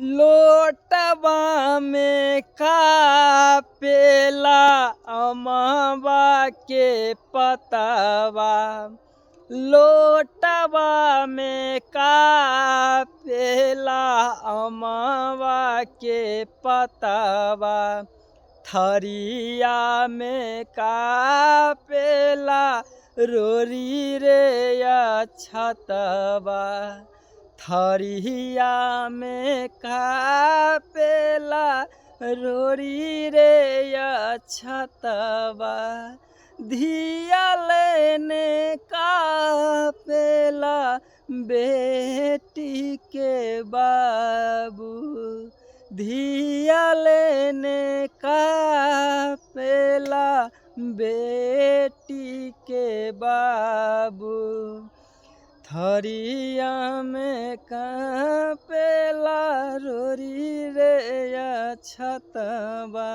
लोटवा में का पेला अमवा के पतवा। लोटवा में का पेला अमवा के पतवा। थरिया में का पेला रोरी रे छतवा। थरिया में का पेला रोरी रे छतवा। धिया लेने का पेला बेटी के बाबू। धिया लेने का पेला बेटी के बाबू। थरिया में का पेला रोरी रे छतवा।